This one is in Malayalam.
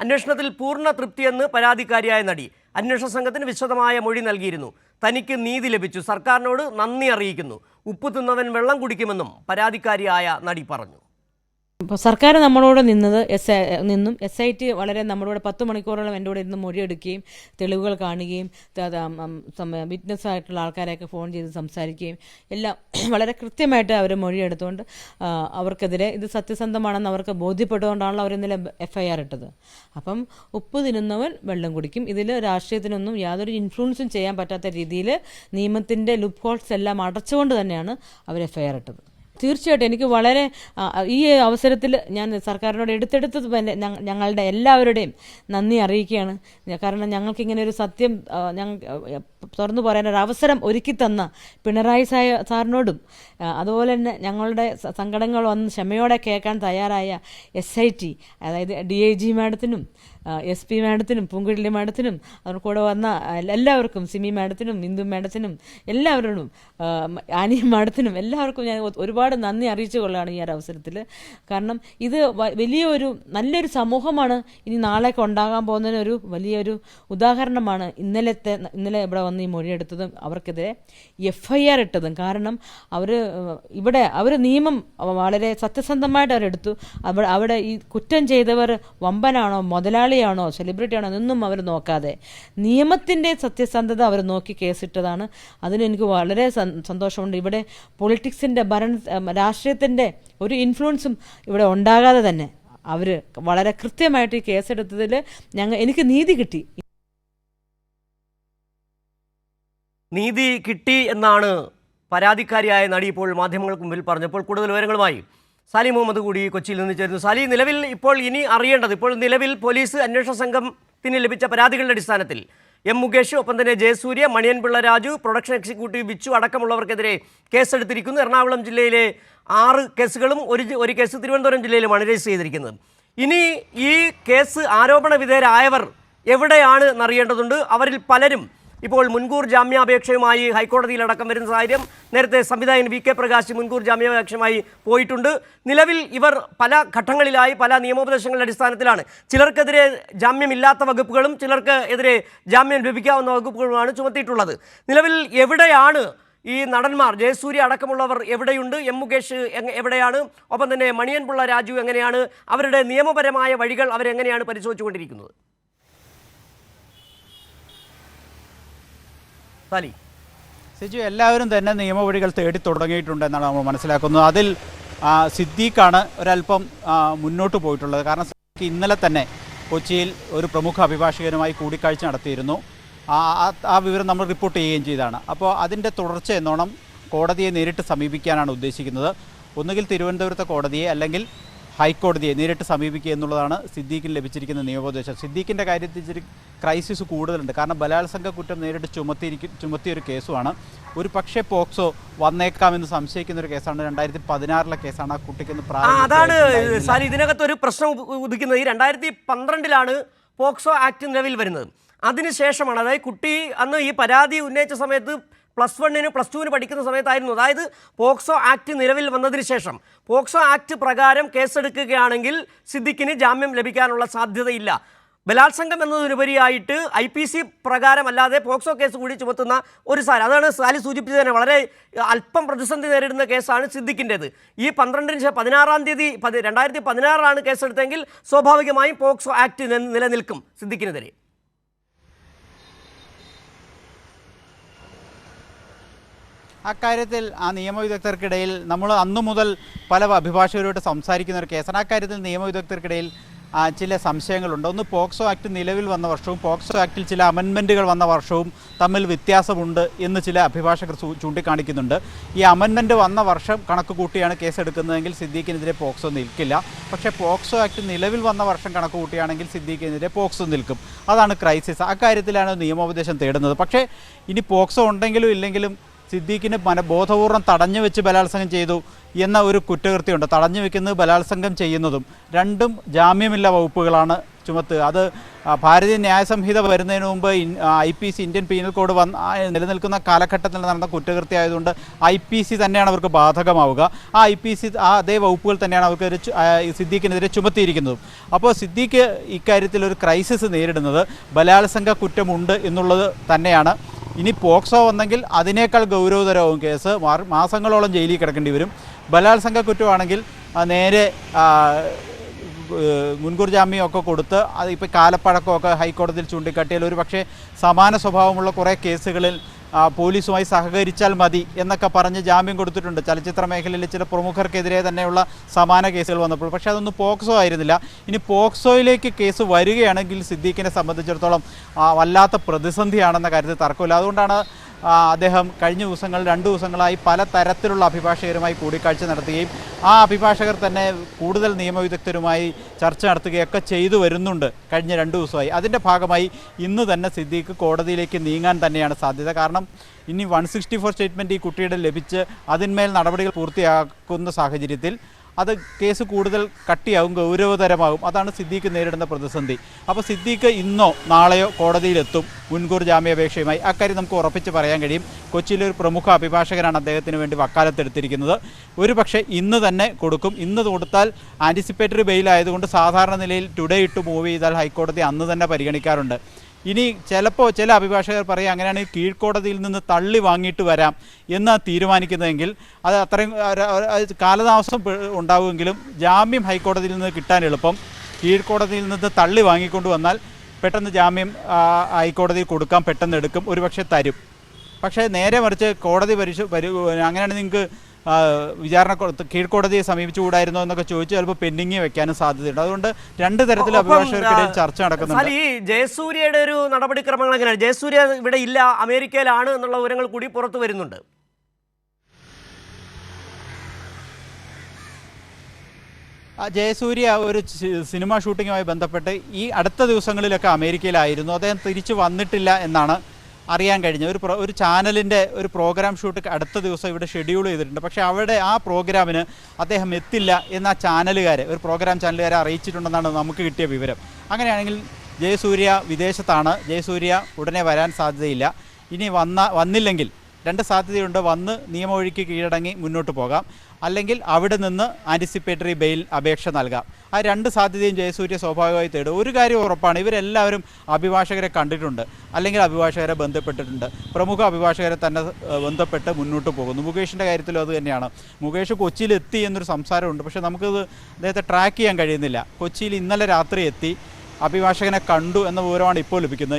അന്വേഷണത്തിൽ പൂർണ്ണ തൃപ്തിയെന്ന് പരാതിക്കാരിയായ നടി. അന്വേഷണ സംഘത്തിന് വിശദമായ മൊഴി നൽകിയിരുന്നു. തനിക്ക് നീതി ലഭിച്ചു, സർക്കാരിനോട് നന്ദി അറിയിക്കുന്നു, ഉപ്പ് തിന്നവൻ വെള്ളം കുടിക്കുമെന്നും പരാതിക്കാരിയായ നടി പറഞ്ഞു. ഇപ്പോൾ സർക്കാർ നമ്മളോട് നിന്നും SIT വളരെ നമ്മളോട് 10 മണിക്കൂറോളം എൻ്റെ കൂടെ ഇരുന്ന് മൊഴിയെടുക്കുകയും തെളിവുകൾ കാണുകയും വിറ്റ്നസ് ആയിട്ടുള്ള ആൾക്കാരെയൊക്കെ ഫോൺ ചെയ്ത് സംസാരിക്കുകയും എല്ലാം വളരെ കൃത്യമായിട്ട് അവർ മൊഴിയെടുത്തുകൊണ്ട് അവർക്കെതിരെ ഇത് സത്യസന്ധമാണെന്ന് അവർക്ക് ബോധ്യപ്പെട്ടുകൊണ്ടാണല്ലോ അവർ ഇന്നലെ FIR ഇട്ടത്. അപ്പം ഉപ്പ് തിന്നുന്നവൻ വെള്ളം കുടിക്കും. ഇതിൽ രാഷ്ട്രീയത്തിനൊന്നും യാതൊരു ഇൻഫ്ലുവൻസും ചെയ്യാൻ പറ്റാത്ത രീതിയിൽ നിയമത്തിൻ്റെ ലുപ്പ് ഹോൾസ് എല്ലാം അടച്ചുകൊണ്ട് തന്നെയാണ് അവർ FIR ഇട്ടത്. തീർച്ചയായിട്ടും എനിക്ക് വളരെ ഈ അവസരത്തിൽ ഞാൻ സർക്കാരിനോട് എടുത്തെടുത്ത് ഞങ്ങളുടെ എല്ലാവരുടെയും നന്ദി അറിയിക്കുകയാണ്. കാരണം ഞങ്ങൾക്കിങ്ങനെ ഒരു സത്യം തുറന്നു പറയാനൊരു അവസരം ഒരുക്കി തന്ന പിണറായി സാറിനോടും അതുപോലെ തന്നെ ഞങ്ങളുടെ സങ്കടങ്ങൾ വന്ന് ക്ഷമയോടെ കേൾക്കാൻ തയ്യാറായ SIT അതായത് DIG മാഡത്തിനും SP മാഡത്തിനും പൂങ്കുഴലി മാഡത്തിനും അവർ കൂടെ വന്ന എല്ലാവർക്കും സിമി മാഡത്തിനും ഇന്ദു മാഡത്തിനും എല്ലാവരോടും ആനി മാഡത്തിനും എല്ലാവർക്കും ഞാൻ ഒരുപാട് നന്ദി അറിയിച്ചു കൊള്ളാണ് ഈ ഒരു അവസരത്തിൽ. കാരണം ഇത് നല്ലൊരു സമൂഹമാണ് ഇനി നാളേക്ക് ഉണ്ടാകാൻ പോകുന്നതിനൊരു വലിയൊരു ഉദാഹരണമാണ്. ഇന്നലെ ഇവിടെ വന്ന് ഈ മൊഴിയെടുത്തതും അവർക്കെതിരെ FIR ഇട്ടതും. കാരണം അവർ നിയമം വളരെ സത്യസന്ധമായിട്ട് അവരെടുത്തു. അവിടെ ഈ കുറ്റം ചെയ്തവർ വമ്പനാണോ മുതലാളിയാണോ സെലിബ്രിറ്റിയാണോ എന്നൊന്നും അവർ നോക്കാതെ നിയമത്തിൻ്റെ സത്യസന്ധത അവർ നോക്കി കേസിട്ടതാണ്. അതിനെനിക്ക് വളരെ സന്തോഷമുണ്ട്. ഇവിടെ പൊളിറ്റിക്സിൻ്റെ രാഷ്ട്രീയത്തിൻ്റെ ഒരു ഇൻഫ്ലുവൻസും ഇവിടെ ഉണ്ടാകാതെ തന്നെ അവർ വളരെ കൃത്യമായിട്ട് ഈ കേസെടുത്തതിൽ എനിക്ക് നീതി കിട്ടി. നീതി കിട്ടി എന്നാണ് പരാതിക്കാരിയായ നടി ഇപ്പോൾ മാധ്യമങ്ങൾക്ക് മുമ്പിൽ പറഞ്ഞപ്പോൾ കൂടുതൽ വിവരങ്ങളുമായി സാലി മുഹമ്മദ് കൂടി കൊച്ചിയിൽ നിന്ന് ചേരുന്നു. സാലി, നിലവിൽ ഇപ്പോൾ ഇനി അറിയേണ്ടത്, ഇപ്പോൾ നിലവിൽ പോലീസ് അന്വേഷണ സംഘത്തിന് ലഭിച്ച പരാതികളുടെ അടിസ്ഥാനത്തിൽ മുകേഷ്, ഒപ്പം തന്നെ ജയസൂര്യ, മണിയൻപിള്ള രാജു, പ്രൊഡക്ഷൻ എക്സിക്യൂട്ടീവ് ബിച്ചു അടക്കമുള്ളവർക്കെതിരെ കേസെടുത്തിരിക്കുന്നു. എറണാകുളം ജില്ലയിലെ 6 കേസുകളും ഒരു കേസ് തിരുവനന്തപുരം ജില്ലയിലുമാണ് രജിസ്റ്റർ ചെയ്തിരിക്കുന്നത്. ഇനി ഈ കേസ് ആരോപണ വിധേയരായവർ എവിടെയാണ് എന്നറിയേണ്ടതുണ്ട്. അവരിൽ പലരും ഇപ്പോൾ മുൻകൂർ ജാമ്യാപേക്ഷയുമായി ഹൈക്കോടതിയിലടക്കം വരുന്ന സാഹചര്യം. നേരത്തെ സംവിധായകൻ VK പ്രകാശ് മുൻകൂർ ജാമ്യാപേക്ഷയുമായി പോയിട്ടുണ്ട്. നിലവിൽ ഇവർ പല ഘട്ടങ്ങളിലായി പല നിയമോപദേശങ്ങളുടെ അടിസ്ഥാനത്തിലാണ് ചിലർക്കെതിരെ ജാമ്യമില്ലാത്ത വകുപ്പുകളും ചിലർക്ക് എതിരെ ജാമ്യം ലഭിക്കാവുന്ന വകുപ്പുകളുമാണ് ചുമത്തിയിട്ടുള്ളത്. നിലവിൽ എവിടെയാണ് ഈ നടന്മാർ, ജയസൂര്യ അടക്കമുള്ളവർ എവിടെയുണ്ട്? മുകേഷ് എവിടെയാണ്? ഒപ്പം തന്നെ മണിയൻപിള്ള രാജു എങ്ങനെയാണ്? അവരുടെ നിയമപരമായ വഴികൾ അവരെങ്ങനെയാണ് പരിശോധിച്ചുകൊണ്ടിരിക്കുന്നത്? സിജു, എല്ലാവരും തന്നെ നിയമവഴികൾ തേടി തുടങ്ങിയിട്ടുണ്ട് എന്നാണ് നമ്മൾ മനസ്സിലാക്കുന്നത്. അതിൽ സിദ്ദീഖാണ് ഒരല്പം മുന്നോട്ട് പോയിട്ടുള്ളത്. കാരണം സിദ്ദീഖ് ഇന്നലെ തന്നെ കൊച്ചിയിൽ ഒരു പ്രമുഖ അഭിഭാഷകനുമായി കൂടിക്കാഴ്ച നടത്തിയിരുന്നു. ആ വിവരം നമ്മൾ റിപ്പോർട്ട് ചെയ്യുകയും ചെയ്തതാണ്. അപ്പോൾ അതിൻ്റെ തുടർച്ച എന്നോണം കോടതിയെ നേരിട്ട് സമീപിക്കാനാണ് ഉദ്ദേശിക്കുന്നത്. ഒന്നുകിൽ തിരുവനന്തപുരത്തെ കോടതിയെ അല്ലെങ്കിൽ ഹൈക്കോടതിയെ നേരിട്ട് സമീപിക്കുക എന്നുള്ളതാണ് സിദ്ദീഖിന് ലഭിച്ചിരിക്കുന്ന നിയമോപദേശം. സിദ്ദീഖിൻ്റെ കാര്യത്തിൽ ഇച്ചിരി ക്രൈസിസ് കൂടുതലുണ്ട്. കാരണം ബലാത്സംഗ കുറ്റം നേരിട്ട് ചുമത്തിയൊരു കേസുമാണ്. ഒരു പക്ഷേ പോക്സോ വന്നേക്കാമെന്ന് സംശയിക്കുന്ന ഒരു കേസാണ്. 2016 കേസാണ്. ആ കുട്ടിക്ക് അതാണ് സാലി ഇതിനകത്ത് ഒരു പ്രശ്നം ഉദിക്കുന്നത്. ഈ 2012 പോക്സോ ആക്ട് നിലവിൽ വരുന്നത്. അതിനുശേഷമാണ്, അതായത് കുട്ടി അന്ന് ഈ പരാതി ഉന്നയിച്ച സമയത്ത് +1 +2 പഠിക്കുന്ന സമയത്തായിരുന്നു. അതായത് പോക്സോ ആക്ട് നിലവിൽ വന്നതിന് ശേഷം പോക്സോ ആക്ട് പ്രകാരം കേസെടുക്കുകയാണെങ്കിൽ സിദ്ദീഖിന് ജാമ്യം ലഭിക്കാനുള്ള സാധ്യതയില്ല. ബലാത്സംഗം എന്നതിനുപരിയായിട്ട് IPC പ്രകാരമല്ലാതെ പോക്സോ കേസ് കൂടി ചുമത്തുന്ന ഒരു സാരി, അതാണ് സാലി സൂചിപ്പിച്ചത് തന്നെ, വളരെ അല്പം പ്രതിസന്ധി നേരിടുന്ന കേസാണ് സിദ്ദീഖിൻ്റേത്. ഈ 16-ാം തീയതി 2016 കേസെടുത്തെങ്കിൽ സ്വാഭാവികമായും പോക്സോ ആക്ട് നിലനിൽക്കും സിദ്ദീഖിനെതിരെ. അക്കാര്യത്തിൽ ആ നിയമവിദഗ്ധർക്കിടയിൽ നമ്മൾ അന്നു മുതൽ പല അഭിഭാഷകരോട് സംസാരിക്കുന്ന ഒരു കേസാണ്. അക്കാര്യത്തിൽ നിയമവിദഗ്ധർക്കിടയിൽ ചില സംശയങ്ങളുണ്ട്. ഒന്ന്, പോക്സോ ആക്ട് നിലവിൽ വന്ന വർഷവും പോക്സോ ആക്ടിൽ ചില അമെൻമെൻറ്റുകൾ വന്ന വർഷവും തമ്മിൽ വ്യത്യാസമുണ്ട് എന്ന് ചില അഭിഭാഷകർ ചൂണ്ടിക്കാണിക്കുന്നുണ്ട്. ഈ അമെൻമെൻറ്റ് വന്ന വർഷം കണക്ക് കൂട്ടിയാണ് കേസെടുക്കുന്നതെങ്കിൽ സിദ്ദീഖിനെതിരെ പോക്സോ നിൽക്കില്ല. പക്ഷേ പോക്സോ ആക്ട് നിലവിൽ വന്ന വർഷം കണക്ക് കൂട്ടിയാണെങ്കിൽ സിദ്ദീഖിനെതിരെ പോക്സോ നിൽക്കും. അതാണ് ക്രൈസിസ്. അക്കാര്യത്തിലാണ് നിയമോപദേശം തേടുന്നത്. പക്ഷേ ഇനി പോക്സോ ഉണ്ടെങ്കിലും ഇല്ലെങ്കിലും സിദ്ദീഖിന് ബോധപൂർവം തടഞ്ഞു വെച്ച് ബലാത്സംഗം ചെയ്തു എന്ന ഒരു കുറ്റകൃത്യമുണ്ട്. തടഞ്ഞു വെക്കുന്നത് ബലാത്സംഗം ചെയ്യുന്നതും രണ്ടും ജാമ്യമില്ല വകുപ്പുകളാണ് ചുമത്തുക. അത് ഭാരതീയ ന്യായ സംഹിത വരുന്നതിന് മുമ്പ് IPC ഇന്ത്യൻ പീനൽ കോഡ് നിലനിൽക്കുന്ന കാലഘട്ടത്തിൽ നടന്ന കുറ്റകൃത്യമായതുകൊണ്ട് IPC തന്നെയാണ് അവർക്ക് ബാധകമാവുക. ആ IPC അതേ വകുപ്പുകൾ തന്നെയാണ് അവർക്ക് സിദ്ദീഖിനെതിരെ ചുമത്തിയിരിക്കുന്നതും. അപ്പോൾ സിദ്ദീഖ് ഇക്കാര്യത്തിൽ ഒരു ക്രൈസിസ് നേരിടുന്നത് ബലാത്സംഗ കുറ്റമുണ്ട് എന്നുള്ളത് തന്നെയാണ്. ഇനി പോക്സോ വന്നെങ്കിൽ അതിനേക്കാൾ ഗൗരവതരവും കേസ്, മാസങ്ങളോളം ജയിലിൽ കിടക്കേണ്ടി വരും. ബലാത്സംഗ കുറ്റമാണെങ്കിൽ നേരെ മുൻകൂർ ജാമ്യമൊക്കെ കൊടുത്ത് അത് ഇപ്പോൾ കാലപ്പഴക്കമൊക്കെ ഹൈക്കോടതിയിൽ ചൂണ്ടിക്കാട്ടിയാൽ ഒരു പക്ഷേ സമാന സ്വഭാവമുള്ള കുറേ കേസുകളിൽ പോലീസുമായി സഹകരിച്ചാൽ മതി എന്നൊക്കെ പറഞ്ഞ് ജാമ്യം കൊടുത്തിട്ടുണ്ട്. ചലച്ചിത്ര മേഖലയിൽ ചില പ്രമുഖർക്കെതിരെ തന്നെയുള്ള സമാന കേസുകൾ വന്നപ്പോൾ. പക്ഷേ അതൊന്നും പോക്സോ ആയിരുന്നില്ല. ഇനി പോക്സോയിലേക്ക് കേസ് വരികയാണെങ്കിൽ സിദ്ദീഖിനെ സംബന്ധിച്ചിടത്തോളം വല്ലാത്ത പ്രതിസന്ധിയാണെന്ന കാര്യത്തിൽ തർക്കമില്ല. അതുകൊണ്ടാണ് അദ്ദേഹം കഴിഞ്ഞ ദിവസങ്ങളിൽ 2 ദിവസങ്ങളായി പല തരത്തിലുള്ള അഭിഭാഷകരുമായി കൂടിക്കാഴ്ച നടത്തുകയും ആ അഭിഭാഷകർ തന്നെ കൂടുതൽ നിയമവിദഗ്ധരുമായി ചർച്ച നടത്തുകയൊക്കെ ചെയ്തു വരുന്നുണ്ട് കഴിഞ്ഞ 2 ദിവസമായി. അതിൻ്റെ ഭാഗമായി ഇന്ന് തന്നെ സിദ്ദീഖ് കോടതിയിലേക്ക് നീങ്ങാൻ തന്നെയാണ് സാധ്യത. കാരണം ഇനി 164 സ്റ്റേറ്റ്മെൻറ്റ് ഈ കുട്ടിയുടെ ലഭിച്ച് അതിന്മേൽ നടപടികൾ പൂർത്തിയാക്കുന്ന സാഹചര്യത്തിൽ അത് കേസ് കൂടുതൽ കട്ടിയാവും, ഗൗരവതരമാകും. അതാണ് സിദ്ദീഖ് നേരിടുന്ന പ്രതിസന്ധി. അപ്പോൾ സിദ്ദീഖ് ഇന്നോ നാളെയോ കോടതിയിലെത്തും മുൻകൂർ ജാമ്യാപേക്ഷയുമായി. അക്കാര്യം നമുക്ക് ഉറപ്പിച്ച് പറയാൻ കഴിയും. കൊച്ചിയിലെ ഒരു പ്രമുഖ അഭിഭാഷകനാണ് അദ്ദേഹത്തിന് വേണ്ടി വക്കാലത്തെടുത്തിരിക്കുന്നത്. ഒരു പക്ഷേ ഇന്ന് തന്നെ കൊടുക്കും. ഇന്ന് കൊടുത്താൽ ആൻറ്റിസിപ്പേറ്ററി ബെയിലായതുകൊണ്ട് സാധാരണ നിലയിൽ ടുഡേ ഇട്ട് മൂവ് ചെയ്താൽ ഹൈക്കോടതി അന്ന് തന്നെ പരിഗണിക്കാറുണ്ട്. ഇനി ചിലപ്പോൾ ചില അഭിഭാഷകർ പറയും അങ്ങനെയാണെങ്കിൽ കീഴ്ക്കോടതിയിൽ നിന്ന് തള്ളി വാങ്ങിയിട്ട് വരാം എന്ന് തീരുമാനിക്കുന്നതെങ്കിൽ അത് അത്രയും കാലതാമസം ഉണ്ടാവുമെങ്കിലും ജാമ്യം ഹൈക്കോടതിയിൽ നിന്ന് കിട്ടാൻ എളുപ്പം. കീഴ്ക്കോടതിയിൽ നിന്ന് തള്ളി വാങ്ങിക്കൊണ്ട് വന്നാൽ പെട്ടെന്ന് ജാമ്യം ഹൈക്കോടതിയിൽ കൊടുക്കാം, പെട്ടെന്ന് എടുക്കും, ഒരുപക്ഷെ തരും. പക്ഷേ നേരെ മറിച്ച് കോടതി അങ്ങനെയാണെങ്കിൽ നിങ്ങൾക്ക് വിചാരണ കീഴ്ക്കോടതിയെ സമീപിച്ചുകൂടായിരുന്നോ എന്നൊക്കെ ചോദിച്ച് ചിലപ്പോൾ പെൻഡിങ് വെക്കാനും സാധ്യതയുണ്ട്. അതുകൊണ്ട് 2 തരത്തിൽ അഭിഭാഷകർക്കിടയിൽ ചർച്ച നടക്കുന്നുണ്ട്. ഈ ജയസൂര്യയുടെ ഒരു നടപടിക്രമങ്ങൾ എങ്ങനെയാണ്? ജയസൂര്യ ഇവിടെ ഇല്ല, അമേരിക്കയിലാണ് എന്നുള്ള വിവരങ്ങൾ കൂടി പുറത്തു വരുന്നുണ്ട്. ജയസൂര്യ ഒരു സിനിമ ഷൂട്ടിങ്ങുമായി ബന്ധപ്പെട്ട് ഈ അടുത്ത ദിവസങ്ങളിലൊക്കെ അമേരിക്കയിലായിരുന്നു. അദ്ദേഹം തിരിച്ചു വന്നിട്ടില്ല എന്നാണ് അറിയാൻ കഴിഞ്ഞത്. ഒരു ചാനലിൻ്റെ ഒരു പ്രോഗ്രാം ഷൂട്ട് അടുത്ത ദിവസം ഇവിടെ ഷെഡ്യൂൾ ചെയ്തിട്ടുണ്ട്. പക്ഷേ അവിടെ ആ പ്രോഗ്രാമിന് അദ്ദേഹം എത്തില്ല എന്ന് ആ ചാനലുകാരെ, ഒരു പ്രോഗ്രാം ചാനലുകാരെ അറിയിച്ചിട്ടുണ്ടെന്നാണ് നമുക്ക് കിട്ടിയ വിവരം. അങ്ങനെയാണെങ്കിൽ ജയസൂര്യ വിദേശത്താണ്. ജയസൂര്യ ഉടനെ വരാൻ സാധ്യതയില്ല. ഇനി വന്നില്ലെങ്കിൽ 2 സാധ്യതയുണ്ട്. വന്ന് നിയമവഴിക്ക് കീഴടങ്ങി മുന്നോട്ട് പോകാം, അല്ലെങ്കിൽ അവിടെ നിന്ന് ആൻറ്റിസിപ്പേറ്ററി ബെയിൽ അപേക്ഷ നൽകാം. ആ 2 സാധ്യതയും ജയസൂര്യ സ്വാഭാവികമായി തേടും. ഒരു കാര്യം ഉറപ്പാണ്, ഇവരെല്ലാവരും അഭിഭാഷകരെ കണ്ടിട്ടുണ്ട്, അല്ലെങ്കിൽ അഭിഭാഷകരെ ബന്ധപ്പെട്ടിട്ടുണ്ട്. പ്രമുഖ അഭിഭാഷകരെ തന്നെ ബന്ധപ്പെട്ട് മുന്നോട്ട് പോകുന്നു. മുകേഷിൻ്റെ കാര്യത്തിലും അത് തന്നെയാണ്. മുകേഷ് കൊച്ചിയിലെത്തി എന്നൊരു സംസാരമുണ്ട്. പക്ഷേ നമുക്കത് അദ്ദേഹത്തെ ട്രാക്ക് ചെയ്യാൻ കഴിയുന്നില്ല. കൊച്ചിയിൽ ഇന്നലെ രാത്രി എത്തി, അഭിഭാഷകനെ കണ്ടു എന്ന വിവരമാണ് ഇപ്പോൾ ലഭിക്കുന്നത്.